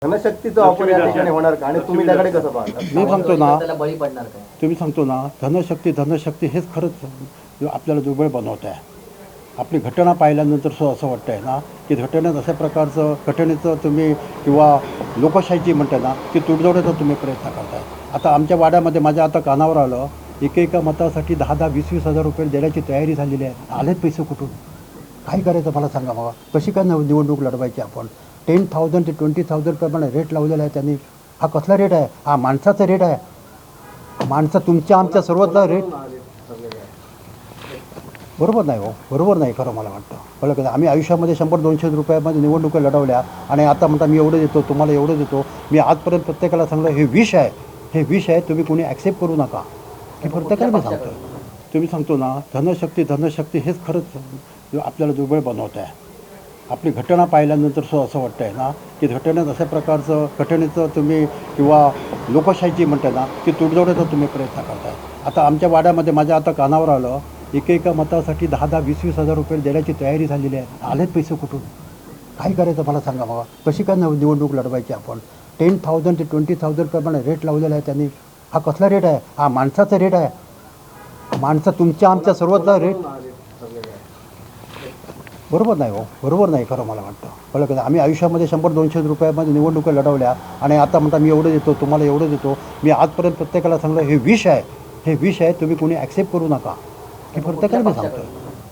धनशक्तीचा वापर या ठिकाणी होणार का आणि तुम्ही त्याकडे कसं पाहता? मी सांगतो ना, त्याला बळी पडणार काय? तुम्ही सांगतो ना, धनशक्ती हेच खरंच आपल्याला दुर्बळ बनवत आहे. आपली घटना पाहिल्यानंतर असं वाटतं आहे ना की घटनेत अशा प्रकारचं घटनेचं तुम्ही किंवा लोकशाहीची म्हणते ना की तुडजोडीचा तुम्ही प्रयत्न करताय. आता आमच्या वाड्यामध्ये माझ्या आता कानावर आलं एकेका मतासाठी 10-10, 20-20 हजार रुपये देण्याची तयारी झालेली आहे. आलेत पैसे कुठून? काय करायचं मला सांगा मग. कशी काय निवडणूक लढवायची आपण? 10,000 ते 20,000 प्रमाणे रेट लावलेला आहे त्यांनी. हा कसला रेट आहे? हा माणसाचा रेट आहे. माणसं तुमच्या आमच्या सर्वचा रेट बरोबर नाही. हो बरोबर नाही खरं मला वाटतं. कळलं का? आम्ही आयुष्यामध्ये 100-200 रुपयामध्ये निवडणुका लढवल्या आणि आता म्हणता मी एवढं देतो तुम्हाला एवढं देतो. मी आजपर्यंत प्रत्येकाला सांगलं हे विष आहे, हे विष आहे, तुम्ही कोणी ॲक्सेप्ट करू नका. हे प्रत्येकाला मी सांगतो. तुम्ही सांगतो ना धनशक्ती हेच खरंच आपल्याला दुर्बळ बनवत आहे. आपली घटना पाहिल्यानंतर असं वाटतं आहे ना की घटनेत अशा प्रकारचं घटनेचं तुम्ही किंवा लोकशाहीची म्हणते ना की तुडजोडीचा तुम्ही प्रयत्न करताय. आता आमच्या वाड्यामध्ये माझ्या आता कानावर आलं एकेका मतासाठी 10-10, 20-20 हजार रुपये देण्याची तयारी झालेली आहे. आलेत पैसे कुठून? काय करायचं मला सांगा मग. कशी काय निवडणूक लढवायची आपण? 10,000 ते 20,000 प्रमाणे रेट लावलेला आहे त्यांनी. हा कसला रेट आहे? हा माणसाचा रेट आहे. माणसं तुमच्या आमच्या सर्वचा रेट बरोबर नाही. हो बरोबर नाही खरं मला वाटतं. कळलं का? आम्ही आयुष्यामध्ये 100-200 रुपयामध्ये निवडणुका लढवल्या आणि आता म्हणता मी एवढं देतो तुम्हाला एवढं देतो. मी आजपर्यंत प्रत्येकाला सांगलं हे विष आहे, हे विष आहे, तुम्ही कोणी ॲक्सेप्ट करू नका. हे प्रत्येकाला मी सांगतो.